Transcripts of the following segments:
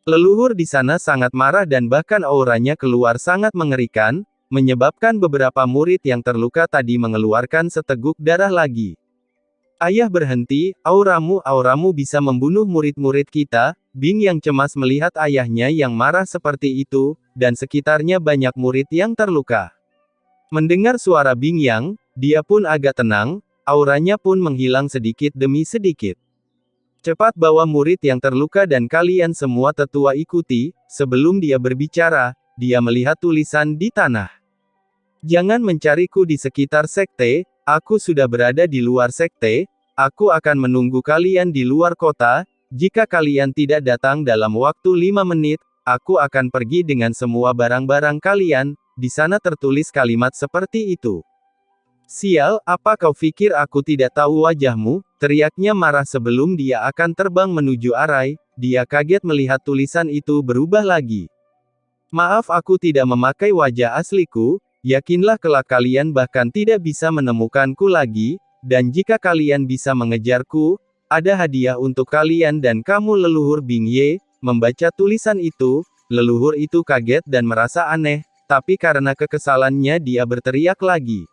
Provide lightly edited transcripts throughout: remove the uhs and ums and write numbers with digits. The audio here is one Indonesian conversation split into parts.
Leluhur di sana sangat marah dan bahkan auranya keluar sangat mengerikan, menyebabkan beberapa murid yang terluka tadi mengeluarkan seteguk darah lagi. Ayah berhenti, auramu bisa membunuh murid-murid kita. Bing yang cemas melihat ayahnya yang marah seperti itu, dan sekitarnya banyak murid yang terluka. Mendengar suara Bing Yang, dia pun agak tenang, auranya pun menghilang sedikit demi sedikit. Cepat bawa murid yang terluka dan kalian semua tetua ikuti. Sebelum dia berbicara, dia melihat tulisan di tanah. Jangan mencariku di sekitar sekte, aku sudah berada di luar sekte, aku akan menunggu kalian di luar kota, jika kalian tidak datang dalam waktu 5 menit, aku akan pergi dengan semua barang-barang kalian. Di sana tertulis kalimat seperti itu. Sial, apa kau pikir aku tidak tahu wajahmu? Teriaknya marah sebelum dia akan terbang menuju Arai. Dia kaget melihat tulisan itu berubah lagi. Maaf, aku tidak memakai wajah asliku. Yakinlah kelak kalian bahkan tidak bisa menemukanku lagi, dan jika kalian bisa mengejarku, ada hadiah untuk kalian dan kamu. Leluhur Bing Ye membaca tulisan itu, leluhur itu kaget dan merasa aneh, tapi karena kekesalannya dia berteriak lagi.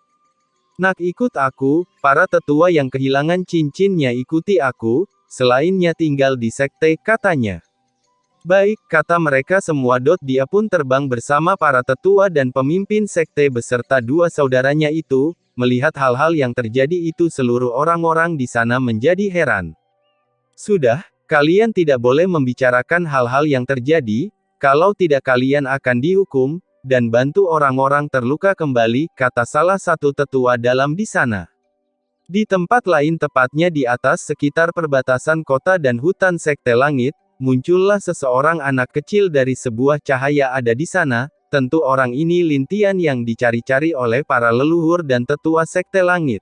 Nak, ikut aku, para tetua yang kehilangan cincinnya ikuti aku, selainnya tinggal di sekte, katanya. Baik, kata mereka semua. Dia pun terbang bersama para tetua dan pemimpin sekte beserta dua saudaranya itu. Melihat hal-hal yang terjadi itu seluruh orang-orang di sana menjadi heran. Sudah, kalian tidak boleh membicarakan hal-hal yang terjadi, kalau tidak kalian akan dihukum, dan bantu orang-orang terluka kembali, kata salah satu tetua dalam di sana. Di tempat lain, tepatnya di atas sekitar perbatasan kota dan hutan sekte langit, muncullah seseorang anak kecil dari sebuah cahaya ada di sana. Tentu orang ini Lin Tian yang dicari-cari oleh para leluhur dan tetua sekte langit.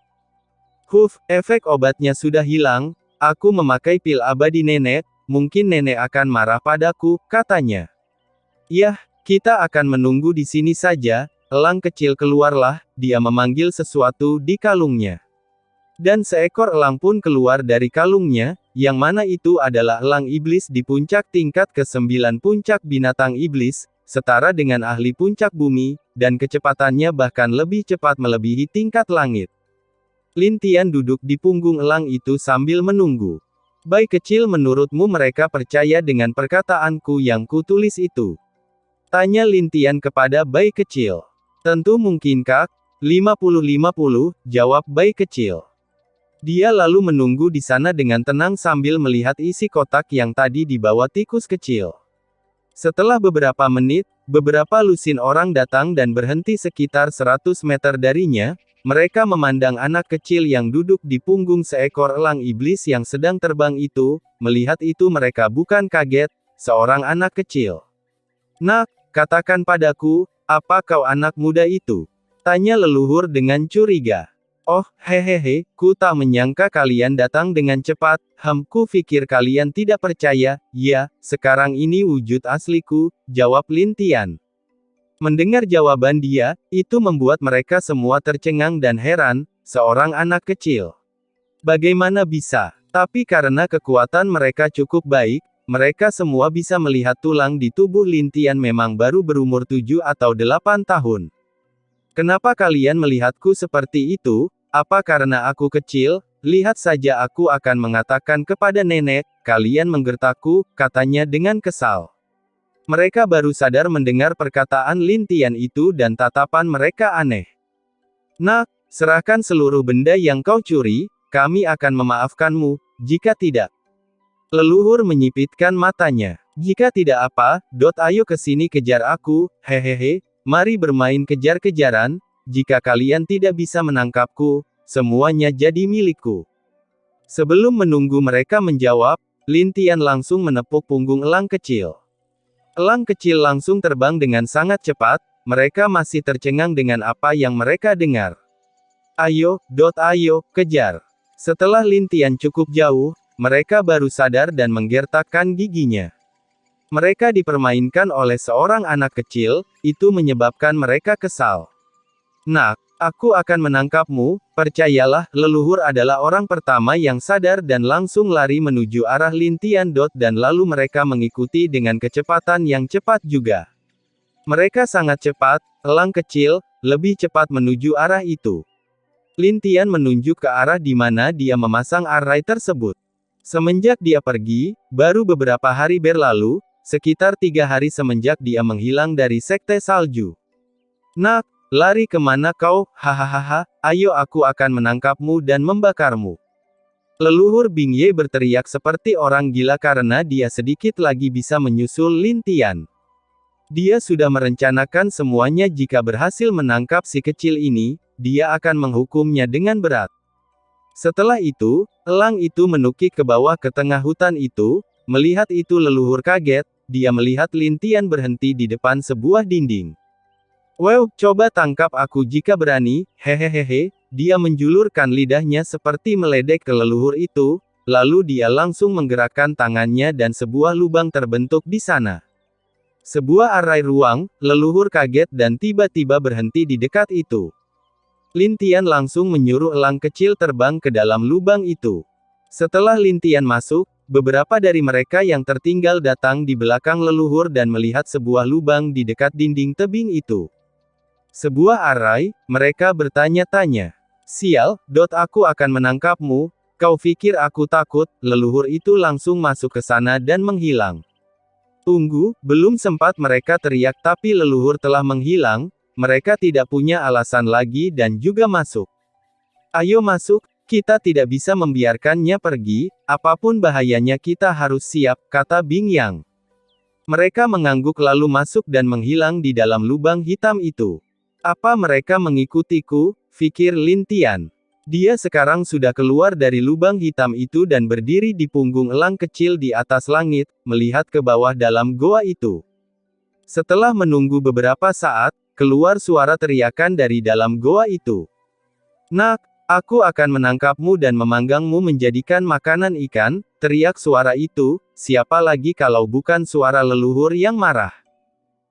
Efek obatnya sudah hilang. Aku memakai pil abadi nenek, mungkin nenek akan marah padaku, katanya. Yah, kita akan menunggu di sini saja. Elang kecil keluarlah, dia memanggil sesuatu di kalungnya. Dan seekor elang pun keluar dari kalungnya, yang mana itu adalah elang iblis di puncak tingkat ke-9 puncak binatang iblis, setara dengan ahli puncak bumi, dan kecepatannya bahkan lebih cepat melebihi tingkat langit. Lin Tian duduk di punggung elang itu sambil menunggu. Bayi kecil, menurutmu mereka percaya dengan perkataanku yang kutulis itu? Tanya Lin Tian kepada bayi kecil. Tentu mungkin Kak, 50-50, jawab bayi kecil. Dia lalu menunggu di sana dengan tenang sambil melihat isi kotak yang tadi dibawa tikus kecil. Setelah beberapa menit, beberapa lusin orang datang dan berhenti sekitar 100 meter darinya. Mereka memandang anak kecil yang duduk di punggung seekor elang iblis yang sedang terbang itu. Melihat itu mereka bukan kaget, seorang anak kecil. Nak, katakan padaku, apa kau anak muda itu? Tanya leluhur dengan curiga. Oh, hehehe, ku tak menyangka kalian datang dengan cepat. Ku pikir kalian tidak percaya. Ya, sekarang ini wujud asliku, jawab Lin Tian. Mendengar jawaban dia, itu membuat mereka semua tercengang dan heran, seorang anak kecil. Bagaimana bisa? Tapi karena kekuatan mereka cukup baik, mereka semua bisa melihat tulang di tubuh Lin Tian memang baru berumur 7 atau 8 tahun. Kenapa kalian melihatku seperti itu? Apa karena aku kecil? Lihat saja, aku akan mengatakan kepada nenek, kalian menggertakku, katanya dengan kesal. Mereka baru sadar mendengar perkataan Lin Tian itu dan tatapan mereka aneh. Nak, serahkan seluruh benda yang kau curi, kami akan memaafkanmu, jika tidak. Leluhur menyipitkan matanya. Jika tidak apa, ayo ke sini kejar aku, hehehe, mari bermain kejar-kejaran. Jika kalian tidak bisa menangkapku, semuanya jadi milikku. Sebelum menunggu mereka menjawab, Lin Tian langsung menepuk punggung elang kecil. Elang kecil langsung terbang dengan sangat cepat, mereka masih tercengang dengan apa yang mereka dengar. Ayo, kejar. Setelah Lin Tian cukup jauh, mereka baru sadar dan menggertakkan giginya. Mereka dipermainkan oleh seorang anak kecil, itu menyebabkan mereka kesal. Nak, Aku akan menangkapmu, percayalah, leluhur adalah orang pertama yang sadar dan langsung lari menuju arah Lin Tian. Dan lalu mereka mengikuti dengan kecepatan yang cepat juga. Mereka sangat cepat, elang kecil, lebih cepat menuju arah itu. Lin Tian menunjuk ke arah di mana dia memasang array tersebut. Semenjak dia pergi, baru beberapa hari berlalu, sekitar 3 hari semenjak dia menghilang dari Sekte Salju. Nak, lari kemana kau? Hahaha, ayo aku akan menangkapmu dan membakarmu. Leluhur Bing Ye berteriak seperti orang gila karena dia sedikit lagi bisa menyusul Lin Tian. Dia sudah merencanakan semuanya jika berhasil menangkap si kecil ini, dia akan menghukumnya dengan berat. Setelah itu, elang itu menukik ke bawah ke tengah hutan itu. Melihat itu leluhur kaget, dia melihat Lin Tian berhenti di depan sebuah dinding. Wow, coba tangkap aku jika berani, hehehehe, dia menjulurkan lidahnya seperti meledek ke leluhur itu, lalu dia langsung menggerakkan tangannya dan sebuah lubang terbentuk di sana. Sebuah arai ruang, leluhur kaget dan tiba-tiba berhenti di dekat itu. Lin Tian langsung menyuruh elang kecil terbang ke dalam lubang itu. Setelah Lin Tian masuk, beberapa dari mereka yang tertinggal datang di belakang leluhur dan melihat sebuah lubang di dekat dinding tebing itu. Sebuah arai, mereka bertanya-tanya. Sial, aku akan menangkapmu, kau pikir aku takut? Leluhur itu langsung masuk ke sana dan menghilang. Tunggu, belum sempat mereka teriak tapi leluhur telah menghilang. Mereka tidak punya alasan lagi dan juga masuk. Ayo masuk, kita tidak bisa membiarkannya pergi, apapun bahayanya kita harus siap, kata Bing Yang. Mereka mengangguk lalu masuk dan menghilang di dalam lubang hitam itu. Apa mereka mengikutiku? Pikir Lin Tian. Dia sekarang sudah keluar dari lubang hitam itu dan berdiri di punggung elang kecil di atas langit, melihat ke bawah dalam goa itu. Setelah menunggu beberapa saat, keluar suara teriakan dari dalam goa itu. Nak, aku akan menangkapmu dan memanggangmu menjadikan makanan ikan, teriak suara itu, siapa lagi kalau bukan suara leluhur yang marah.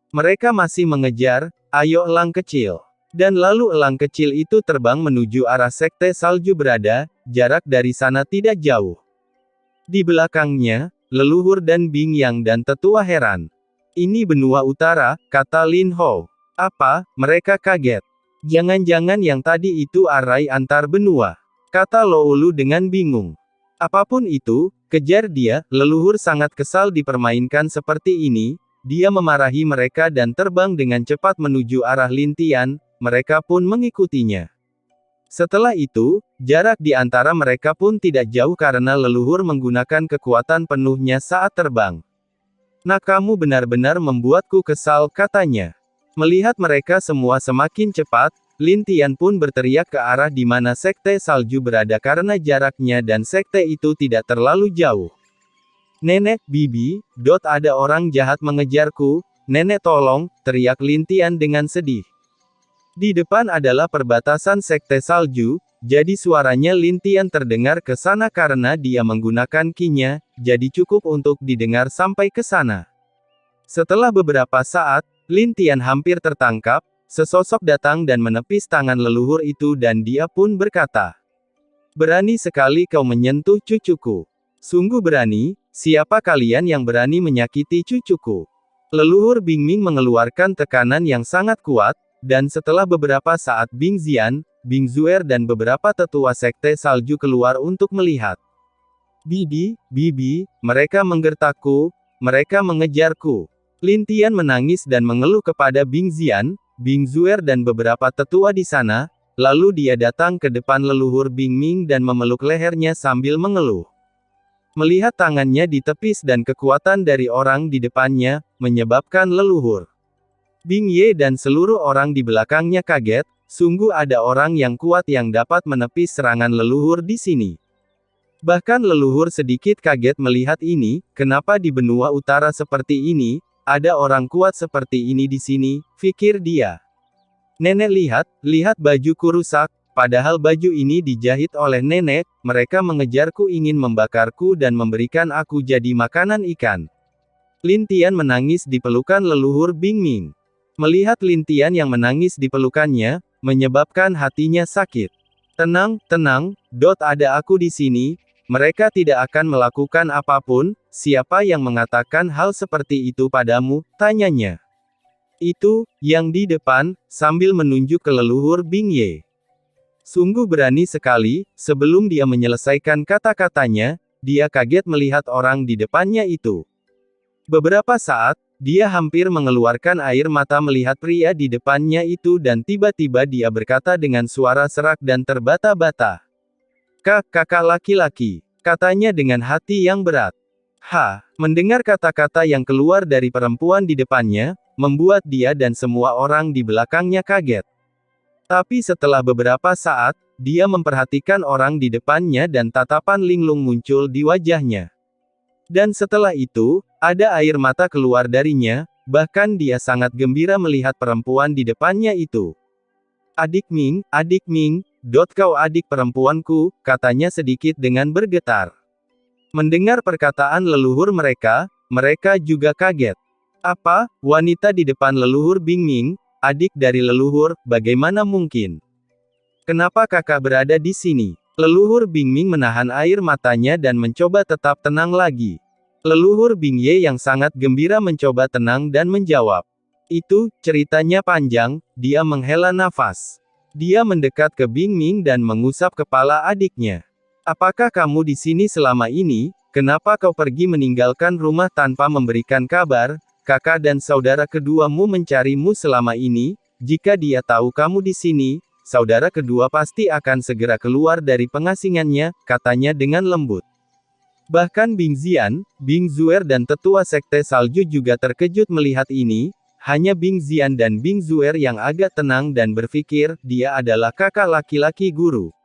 Mereka masih mengejar, ayo elang kecil. Dan lalu elang kecil itu terbang menuju arah Sekte Salju berada, jarak dari sana tidak jauh. Di belakangnya, leluhur dan Bing Yang dan tetua heran. Ini benua utara, kata Lin Hou. Apa? Mereka kaget. Jangan-jangan yang tadi itu arai antar benua, kata Loulu dengan bingung. Apapun itu, kejar dia, leluhur sangat kesal dipermainkan seperti ini, dia memarahi mereka dan terbang dengan cepat menuju arah Lin Tian, mereka pun mengikutinya. Setelah itu, jarak di antara mereka pun tidak jauh karena leluhur menggunakan kekuatan penuhnya saat terbang. Nah, kamu benar-benar membuatku kesal, katanya. Melihat mereka semua semakin cepat, Lin Tian pun berteriak ke arah di mana Sekte Salju berada karena jaraknya dan sekte itu tidak terlalu jauh. Nenek, bibi, ada orang jahat mengejarku, nenek tolong, teriak Lin Tian dengan sedih. Di depan adalah perbatasan Sekte Salju, jadi suaranya Lin Tian terdengar ke sana karena dia menggunakan ki-nya, jadi cukup untuk didengar sampai ke sana. Setelah beberapa saat, Lin Tian hampir tertangkap, sesosok datang dan menepis tangan leluhur itu dan dia pun berkata. Berani sekali kau menyentuh cucuku. Sungguh berani, siapa kalian yang berani menyakiti cucuku? Leluhur Bing Ming mengeluarkan tekanan yang sangat kuat, dan setelah beberapa saat Bing Xian, Bing Zuer dan beberapa tetua sekte salju keluar untuk melihat. Bibi, mereka menggertakku, mereka mengejarku. Lin Tian menangis dan mengeluh kepada Bing Xian, Bing Zuer dan beberapa tetua di sana, lalu dia datang ke depan leluhur Bing Ming dan memeluk lehernya sambil mengeluh. Melihat tangannya ditepis dan kekuatan dari orang di depannya, menyebabkan leluhur Bing Ye dan seluruh orang di belakangnya kaget, sungguh ada orang yang kuat yang dapat menepis serangan leluhur di sini. Bahkan leluhur sedikit kaget melihat ini, kenapa di benua utara seperti ini, ada orang kuat seperti ini di sini, pikir dia. Nenek lihat bajuku rusak, padahal baju ini dijahit oleh nenek, mereka mengejarku ingin membakarku dan memberikan aku jadi makanan ikan. Lin Tian menangis di pelukan leluhur Bing Ming. Melihat Lin Tian yang menangis di pelukannya, menyebabkan hatinya sakit. Tenang, tenang, ada aku di sini. Mereka tidak akan melakukan apapun. Siapa yang mengatakan hal seperti itu padamu? Tanyanya. Itu, yang di depan, sambil menunjuk ke leluhur Bing Ye. Sungguh berani sekali. Sebelum dia menyelesaikan kata-katanya, dia kaget melihat orang di depannya itu. Beberapa saat, dia hampir mengeluarkan air mata melihat pria di depannya itu dan tiba-tiba dia berkata dengan suara serak dan terbata-bata. Kakak laki-laki, katanya dengan hati yang berat. Mendengar kata-kata yang keluar dari perempuan di depannya, membuat dia dan semua orang di belakangnya kaget. Tapi setelah beberapa saat, dia memperhatikan orang di depannya dan tatapan linglung muncul di wajahnya. Dan setelah itu, ada air mata keluar darinya, bahkan dia sangat gembira melihat perempuan di depannya itu. Adik Ming, kau adik perempuanku, katanya sedikit dengan bergetar. Mendengar perkataan leluhur mereka juga kaget. Apa, wanita di depan leluhur Bing Ming, adik dari leluhur, bagaimana mungkin? Kenapa kakak berada di sini? Leluhur Bing Ming menahan air matanya dan mencoba tetap tenang lagi. Leluhur Bing Ye yang sangat gembira mencoba tenang dan menjawab. Itu, ceritanya panjang, dia menghela nafas. Dia mendekat ke Bing Ming dan mengusap kepala adiknya. Apakah kamu di sini selama ini? Kenapa kau pergi meninggalkan rumah tanpa memberikan kabar? Kakak dan saudara keduamu mencarimu selama ini. Jika dia tahu kamu di sini, saudara kedua pasti akan segera keluar dari pengasingannya, katanya dengan lembut. Bahkan Bing Xian, Bing Zuer dan tetua sekte salju juga terkejut melihat ini. Hanya Bing Xian dan Bing Zuer yang agak tenang dan berpikir, dia adalah kakak laki-laki guru.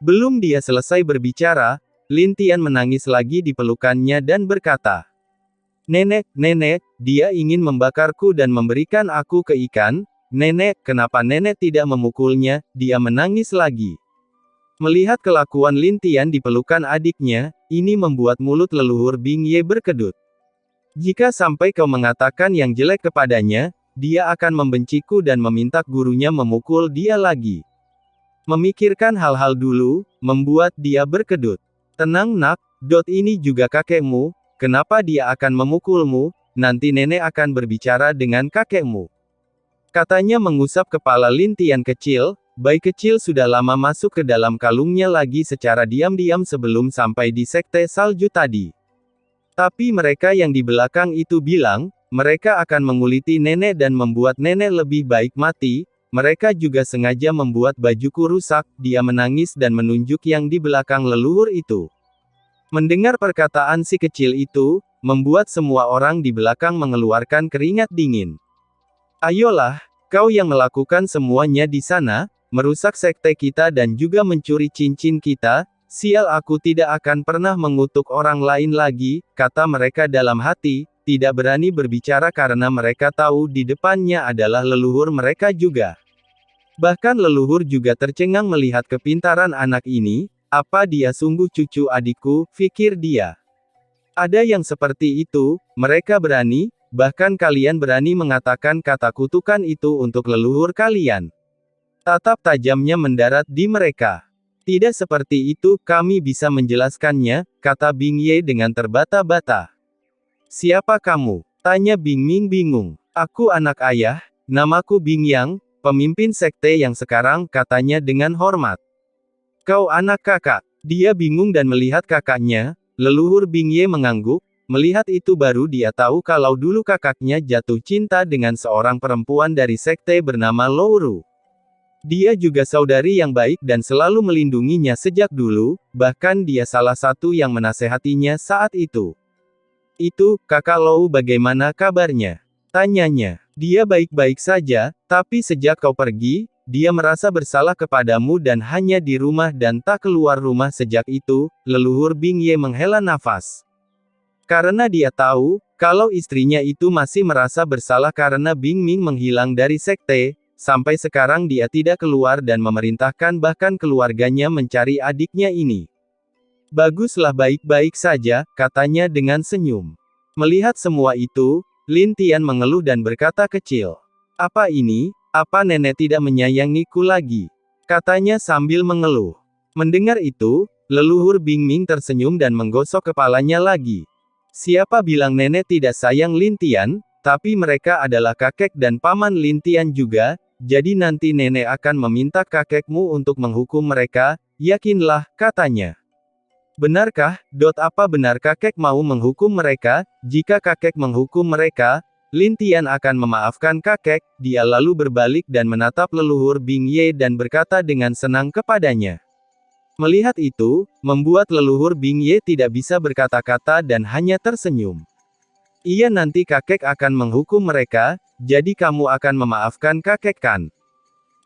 Belum dia selesai berbicara, Lin Tian menangis lagi di pelukannya dan berkata, Nenek, dia ingin membakarku dan memberikan aku ke ikan. Nenek, kenapa nenek tidak memukulnya? Dia menangis lagi. Melihat kelakuan Lin Tian di pelukan adiknya, ini membuat mulut leluhur Bing Ye berkedut. Jika sampai kau mengatakan yang jelek kepadanya, dia akan membenciku dan meminta gurunya memukul dia lagi. Memikirkan hal-hal dulu, membuat dia berkedut. Tenang nak, ini juga kakekmu, kenapa dia akan memukulmu? Nanti nenek akan berbicara dengan kakekmu. Katanya mengusap kepala Lin Tian kecil, bayi kecil sudah lama masuk ke dalam kalungnya lagi secara diam-diam sebelum sampai di sekte salju tadi. Tapi mereka yang di belakang itu bilang, mereka akan menguliti nenek dan membuat nenek lebih baik mati. Mereka juga sengaja membuat bajuku rusak. Dia menangis dan menunjuk yang di belakang leluhur itu. Mendengar perkataan si kecil itu, membuat semua orang di belakang mengeluarkan keringat dingin. Ayolah, kau yang melakukan semuanya di sana, merusak sekte kita dan juga mencuri cincin kita. Sial, aku tidak akan pernah mengutuk orang lain lagi, kata mereka dalam hati, tidak berani berbicara karena mereka tahu di depannya adalah leluhur mereka juga. Bahkan leluhur juga tercengang melihat kepintaran anak ini. Apa dia sungguh cucu adikku, pikir dia. Ada yang seperti itu, mereka berani, bahkan kalian berani mengatakan kata kutukan itu untuk leluhur kalian. Tatap tajamnya mendarat di mereka. Tidak seperti itu, kami bisa menjelaskannya, kata Bing Ye dengan terbata-bata. Siapa kamu? Tanya Bing Ming bingung. Aku anak ayah, namaku Bing Yang, pemimpin sekte yang sekarang, katanya dengan hormat. Kau anak kakak. Dia bingung dan melihat kakaknya. Leluhur Bing Ye mengangguk. Melihat itu baru dia tahu kalau dulu kakaknya jatuh cinta dengan seorang perempuan dari sekte bernama Louru. Dia juga saudari yang baik dan selalu melindunginya sejak dulu, bahkan dia salah satu yang menasehatinya saat itu. Itu, kakak Lou bagaimana kabarnya? Tanyanya. Dia baik-baik saja, tapi sejak kau pergi, dia merasa bersalah kepadamu dan hanya di rumah dan tak keluar rumah sejak itu. Leluhur Bing Ye menghela nafas. Karena dia tahu, kalau istrinya itu masih merasa bersalah karena Bing Ming menghilang dari sekte, sampai sekarang dia tidak keluar dan memerintahkan bahkan keluarganya mencari adiknya ini. Baguslah, baik-baik saja, katanya dengan senyum. Melihat semua itu, Lin Tian mengeluh dan berkata kecil. Apa ini? Apa nenek tidak menyayangiku lagi? Katanya sambil mengeluh. Mendengar itu, leluhur Bingming tersenyum dan menggosok kepalanya lagi. Siapa bilang nenek tidak sayang Lin Tian, tapi mereka adalah kakek dan paman Lin Tian juga, jadi nanti nenek akan meminta kakekmu untuk menghukum mereka, yakinlah, katanya. Benarkah, apa benar kakek mau menghukum mereka? Jika kakek menghukum mereka, Lin Tian akan memaafkan kakek. Dia lalu berbalik dan menatap leluhur Bing Ye dan berkata dengan senang kepadanya. Melihat itu, membuat leluhur Bing Ye tidak bisa berkata-kata dan hanya tersenyum. Iya, nanti kakek akan menghukum mereka, jadi kamu akan memaafkan kakek kan?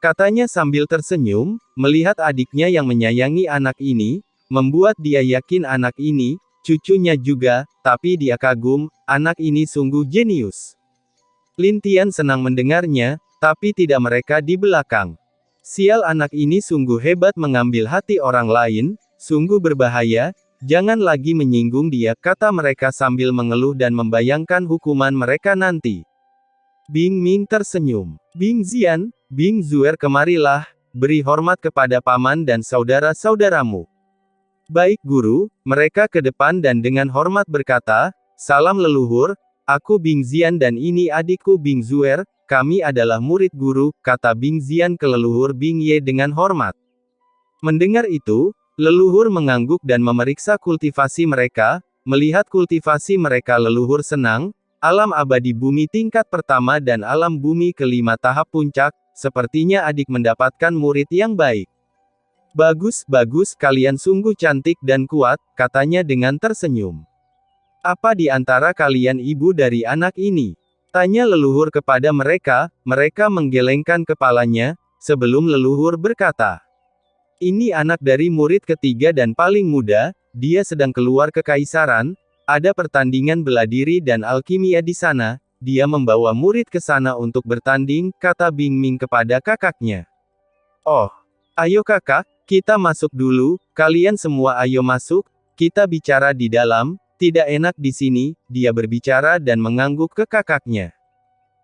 Katanya sambil tersenyum, melihat adiknya yang menyayangi anak ini, membuat dia yakin anak ini, cucunya juga, tapi dia kagum, anak ini sungguh jenius. Lin Tian senang mendengarnya, tapi tidak mereka di belakang. Sial, anak ini sungguh hebat mengambil hati orang lain, sungguh berbahaya, jangan lagi menyinggung dia, kata mereka sambil mengeluh dan membayangkan hukuman mereka nanti. Bing Ming tersenyum. Bing Zian, Bing Zuer, kemarilah, beri hormat kepada paman dan saudara-saudaramu. Baik guru, mereka ke depan dan dengan hormat berkata, salam leluhur, aku Bing Zian dan ini adikku Bing Zuer, kami adalah murid guru, kata Bing Zian ke leluhur Bing Ye dengan hormat. Mendengar itu, leluhur mengangguk dan memeriksa kultivasi mereka, melihat kultivasi mereka leluhur senang, alam abadi bumi tingkat pertama dan alam bumi kelima tahap puncak, sepertinya adik mendapatkan murid yang baik. Bagus, bagus, kalian sungguh cantik dan kuat, katanya dengan tersenyum. Apa di antara kalian ibu dari anak ini? Tanya leluhur kepada mereka, mereka menggelengkan kepalanya, sebelum leluhur berkata. Ini anak dari murid ketiga dan paling muda, dia sedang keluar ke kekaisaran, ada pertandingan bela diri dan alkimia di sana, dia membawa murid ke sana untuk bertanding, kata Bing Ming kepada kakaknya. Oh, ayo kakak, kita masuk dulu, kalian semua ayo masuk, kita bicara di dalam, tidak enak di sini, dia berbicara dan mengangguk ke kakaknya.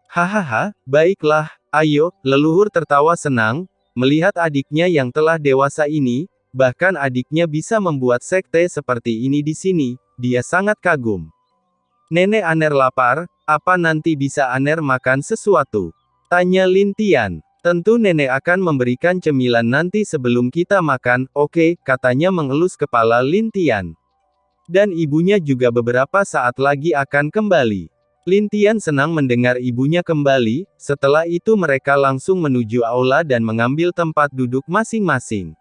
Hahaha, baiklah, ayo, leluhur tertawa senang, melihat adiknya yang telah dewasa ini, bahkan adiknya bisa membuat sekte seperti ini di sini, dia sangat kagum. Nenek Aner lapar, apa nanti bisa Aner makan sesuatu? Tanya Lin Tian. Tentu nenek akan memberikan cemilan nanti sebelum kita makan, oke, katanya mengelus kepala Lin Tian. Dan ibunya juga beberapa saat lagi akan kembali. Lin Tian senang mendengar ibunya kembali, setelah itu mereka langsung menuju aula dan mengambil tempat duduk masing-masing.